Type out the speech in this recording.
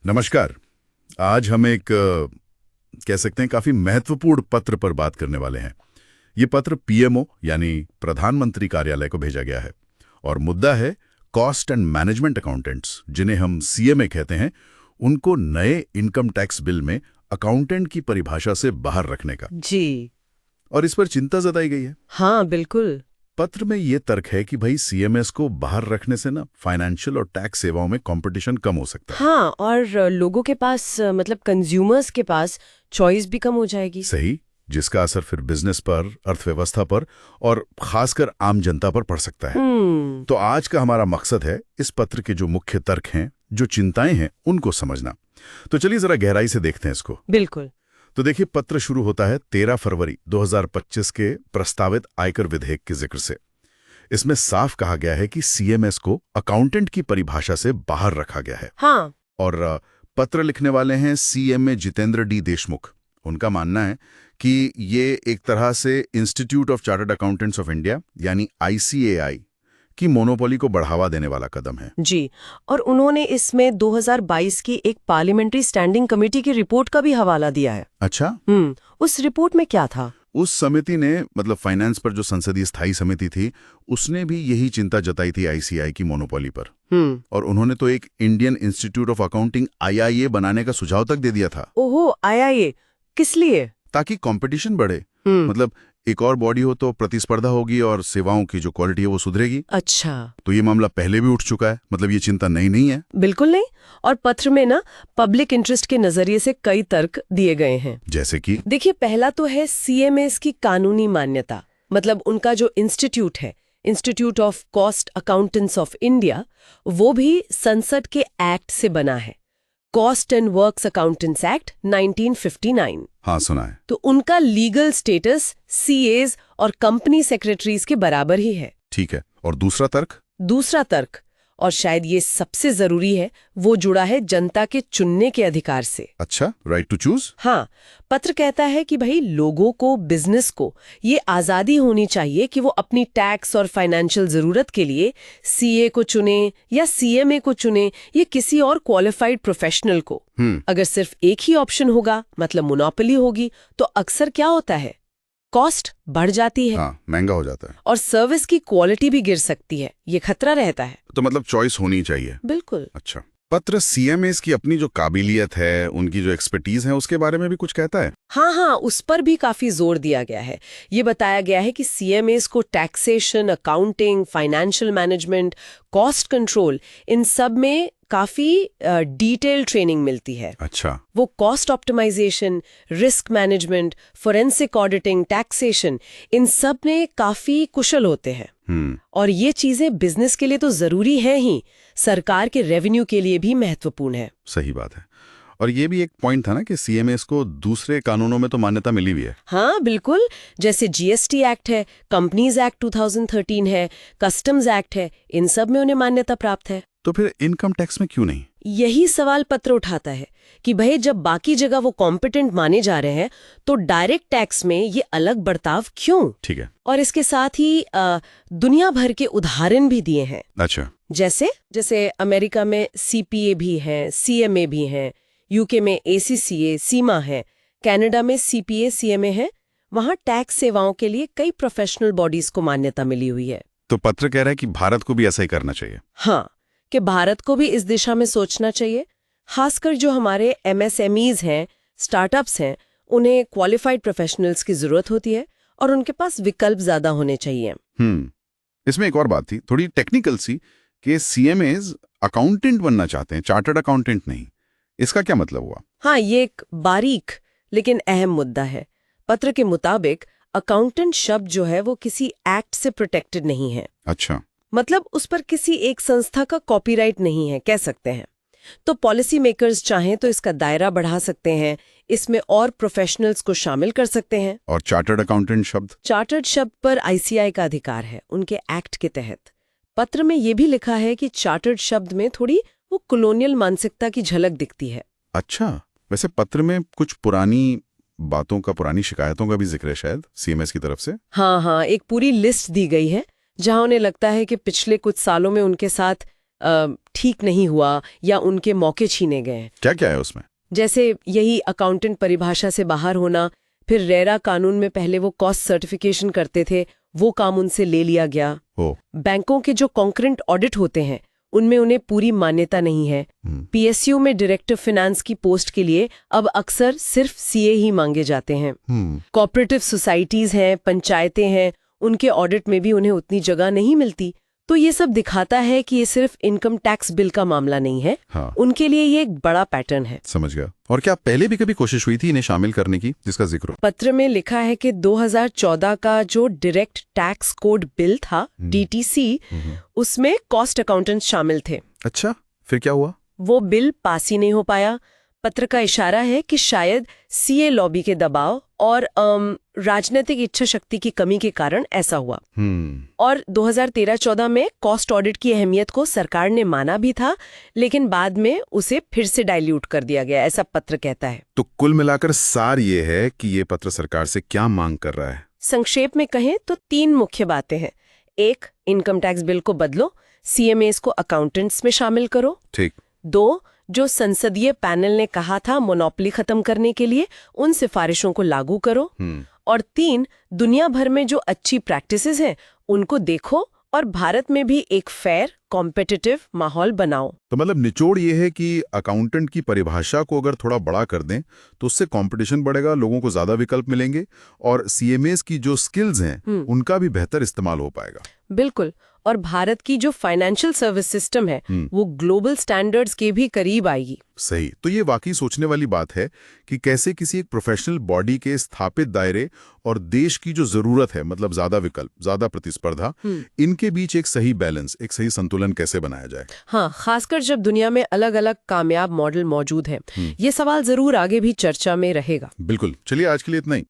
नमस्कार। आज हम एक कह सकते हैं काफी महत्वपूर्ण पत्र पर बात करने वाले हैं। ये पत्र पीएमओ यानी प्रधानमंत्री कार्यालय को भेजा गया है और मुद्दा है कॉस्ट एंड मैनेजमेंट अकाउंटेंट्स, जिन्हें हम सीएमए कहते हैं, उनको नए इनकम टैक्स बिल में अकाउंटेंट की परिभाषा से बाहर रखने का। जी। और इस पर चिंता जताई गई है। हाँ बिल्कुल। पत्र में ये तर्क है कि भाई सीएमएस को बाहर रखने से ना फाइनेंशियल और टैक्स सेवाओं में कंपटीशन कम हो सकता है। हाँ, और लोगों के पास मतलब कंज्यूमर्स के पास चॉइस भी कम हो जाएगी। सही, जिसका असर फिर बिजनेस पर, अर्थव्यवस्था पर और खासकर आम जनता पर पड़ सकता है। तो आज का हमारा मकसद है इस पत्र के जो मुख्य तर्क हैं, जो चिंताएं हैं, उनको समझना। तो चलिए जरा गहराई से देखते हैं इसको। बिल्कुल। तो देखिए, पत्र शुरू होता है 13 फरवरी 2025 के प्रस्तावित आयकर विधेयक के जिक्र से। इसमें साफ कहा गया है कि सीएमएस को अकाउंटेंट की परिभाषा से बाहर रखा गया है। हाँ। और पत्र लिखने वाले हैं सीएमए जितेंद्र डी देशमुख। उनका मानना है कि ये एक तरह से institute of chartered accountants of India यानी आईसीएआई की मोनोपोली को बढ़ावा देने वाला कदम है। जी, और उन्होंने इसमें 2022 की एक पार्लियामेंट्री स्टैंडिंग कमेटी की रिपोर्ट का भी हवाला दिया है। अच्छा। उस रिपोर्ट में क्या था? उस समिति ने मतलब फाइनेंस पर जो संसदीय स्थायी समिति थी, उसने भी यही चिंता जताई थी आईसीआई की मोनोपोली पर। और उन्होंने तो एक Indian institute of accounting IIA बनाने का सुझाव तक दे दिया था। ओहो, आईआईए किस लिए? ताकि कंपटीशन बढ़े। मतलब एक और बॉडी हो तो प्रतिस्पर्धा होगी और सेवाओं की जो क्वालिटी है वो सुधरेगी। अच्छा। तो ये मामला पहले भी उठ चुका है, मतलब ये चिंता नई नहीं है। बिल्कुल नहीं। और पत्र में ना पब्लिक इंटरेस्ट के नजरिए से कई तर्क दिए गए हैं। जैसे कि देखिए, पहला तो है सीएमएस की कानूनी मान्यता। मतलब उनका जो इंस्टीट्यूट है, institute of cost accountants of India, वो भी संसद के एक्ट से बना है, cost and works accountants act 1959। हाँ, सुना है। तो उनका लीगल स्टेटस सीएज और कंपनी सेक्रेटरीज के बराबर ही है। ठीक है। और दूसरा तर्क? दूसरा तर्क, और शायद ये सबसे जरूरी है, वो जुड़ा है जनता के चुनने के अधिकार से। अच्छा, राइट टू चूज। हाँ, पत्र कहता है कि भाई लोगों को, बिजनेस को ये आजादी होनी चाहिए कि वो अपनी टैक्स और फाइनेंशियल जरूरत के लिए सीए को चुने या सीएमए को चुने या किसी और क्वालिफाइड प्रोफेशनल को। अगर सिर्फ एक ही ऑप्शन होगा, मतलब मोनोपोली होगी, तो अक्सर क्या होता है, कॉस्ट बढ़ जाती है। हाँ, महंगा हो जाता है और सर्विस की क्वालिटी भी गिर सकती है, ये खतरा रहता है। तो मतलब चॉइस होनी चाहिए। बिल्कुल। अच्छा, पत्र सीएमएस की अपनी जो काबिलियत है, उनकी जो एक्सपर्टीज है, उसके बारे में भी कुछ कहता है? हाँ, उस पर भी काफी जोर दिया गया है। ये बताया गया है कि सीएमएस को taxation, accounting, financial management, cost control, इन सब में काफी डिटेल ट्रेनिंग मिलती है। अच्छा। वो cost optimisation, risk management, forensic auditing, taxation, इन सब में काफी कुशल होते हैं। और ये चीजें बिजनेस के लिए तो जरूरी हैं ही, सरकार के रेवेन्यू के लिए भी महत्वपूर्ण है। सही बात है। और ये भी एक पॉइंट था ना कि सीएमएस को दूसरे कानूनों में तो मान्यता मिली हुई है। हाँ बिल्कुल, जैसे जीएसटी एक्ट है, कंपनीज एक्ट 2013 है, कस्टम्स एक्ट है, इन सब में उन्हें मान्यता प्राप्त है। तो फिर इनकम टैक्स में क्यों नहीं? यही सवाल पत्र उठाता है कि भाई जब बाकी जगह वो कॉम्पिटेंट माने जा रहे हैं, तो डायरेक्ट टैक्स में ये अलग बर्ताव क्यों? ठीक है। और इसके साथ ही दुनिया भर के उदाहरण भी दिए हैं। अच्छा। जैसे अमेरिका में सीपीए भी है, सीएमए भी है, यूके में एसीसीए, सीमा है, कनाडा में सीपीए, सीएमए है। वहां टैक्स सेवाओं के लिए कई प्रोफेशनल बॉडीज को मान्यता मिली हुई है। तो पत्र कह रहा है कि भारत को भी ऐसा ही करना चाहिए। हाँ, कि भारत को भी इस दिशा में सोचना चाहिए। खासकर जो हमारे एमएसएमईज हैं, स्टार्टअप्स हैं, उन्हें क्वालिफाइड प्रोफेशनल्स की जरूरत होती है और उनके पास विकल्प ज्यादा होने चाहिए। इसमें एक और बात थी, थोड़ी टेक्निकल सी, कि सीएमएज अकाउंटेंट बनना चाहते हैं, चार्टर्ड अकाउंटेंट नहीं। इसका क्या मतलब हुआ? हाँ, ये एक बारीक लेकिन अहम मुद्दा है। पत्र के मुताबिक अकाउंटेंट शब्द जो है वो किसी एक्ट से प्रोटेक्टेड नहीं है। अच्छा। मतलब उस पर किसी एक संस्था का कॉपीराइट नहीं है, कह सकते हैं। तो पॉलिसी मेकर्स चाहें तो इसका दायरा बढ़ा सकते हैं, इसमें और प्रोफेशनल्स को शामिल कर सकते हैं। और चार्टर्ड अकाउंटेंट शब्द? चार्टर्ड शब्द पर आईसीआई का अधिकार है उनके एक्ट के तहत। पत्र में यह भी लिखा है कि चार्टर्ड शब्द में थोड़ी वो कॉलोनियल मानसिकता की झलक दिखती है। अच्छा, वैसे पत्र में कुछ पुरानी बातों का, पुरानी शिकायतों का भी जिक्र है शायद सीएमएस की तरफ से। हाँ, एक पूरी लिस्ट दी गई है जहां उन्हें लगता है कि पिछले कुछ सालों में उनके साथ ठीक नहीं हुआ या उनके मौके छीने गए हैं। क्या क्या है उसमें? जैसे यही अकाउंटेंट परिभाषा से बाहर होना, फिर रेरा कानून में पहले वो कॉस्ट सर्टिफिकेशन करते थे, वो काम उनसे ले लिया गया। बैंकों के जो कॉन्करेंट ऑडिट होते हैं उनमें उन्हें पूरी मान्यता नहीं है। पीएसयू में डायरेक्टर फाइनेंस की पोस्ट के लिए अब अक्सर सिर्फ सीए ही मांगे जाते हैं। कोऑपरेटिव सोसाइटीज हैं, पंचायतें हैं, उनके ऑडिट में भी उन्हें उतनी जगह नहीं मिलती। तो ये सब दिखाता है कि ये सिर्फ इनकम टैक्स बिल का मामला नहीं है। हाँ। उनके लिए ये एक बड़ा पैटर्न है। समझ गया। और क्या पहले भी कभी कोशिश हुई थी इन्हें शामिल करने की, जिसका जिक्र? पत्र में लिखा है कि 2014 का जो डायरेक्ट टैक्स कोड बिल था, डीटीसी, उसमें कॉस्ट अकाउंटेंट शामिल थे। अच्छा, फिर क्या हुआ? वो बिल पास ही नहीं हो पाया। पत्र का इशारा है कि शायद सीए लॉबी के दबाव और राजनीतिक इच्छा शक्ति की कमी के कारण ऐसा हुआ। और 2013-14 में कॉस्ट ऑडिट की अहमियत को सरकार ने माना भी था, लेकिन बाद में उसे फिर से डाइल्यूट कर दिया गया, ऐसा पत्र कहता है। तो कुल मिलाकर सार ये है कि ये पत्र सरकार से क्या मांग कर रहा है? संक्षेप में कहें तो 3 मुख्य बातें हैं। 1, इनकम टैक्स बिल को बदलो, सीएमएस को अकाउंटेंट्स में शामिल करो। ठीक। 2, जो संसदीय पैनल ने कहा था मोनोपोली खत्म करने के लिए, उन सिफारिशों को लागू करो। और 3, दुनिया भर में जो अच्छी प्रैक्टिसेस हैं उनको देखो और भारत में भी एक फेयर कॉम्पिटिटिव माहौल बनाओ। तो मतलब निचोड़ ये है कि अकाउंटेंट की परिभाषा को अगर थोड़ा बड़ा कर दें तो उससे कंपटीशन बढ़ेगा, लोगों को ज्यादा विकल्प मिलेंगे और सीएमएस की जो स्किल्स हैं उनका भी बेहतर इस्तेमाल हो पाएगा। बिल्कुल। और भारत की जो फाइनेंशियल सर्विस सिस्टम है वो ग्लोबल स्टैंडर्ड्स के भी करीब आएगी। सही। तो ये वाकई सोचने वाली बात है कि कैसे किसी एक प्रोफेशनल बॉडी के स्थापित दायरे और देश की जो जरूरत है, मतलब ज्यादा विकल्प, ज्यादा प्रतिस्पर्धा, इनके बीच एक सही बैलेंस, एक सही संतुलन कैसे बनाया जाए। हाँ, खासकर जब दुनिया में अलग अलग कामयाब मॉडल मौजूद हैं। ये सवाल जरूर आगे भी चर्चा में रहेगा। बिल्कुल। चलिए, आज के लिए इतना ही।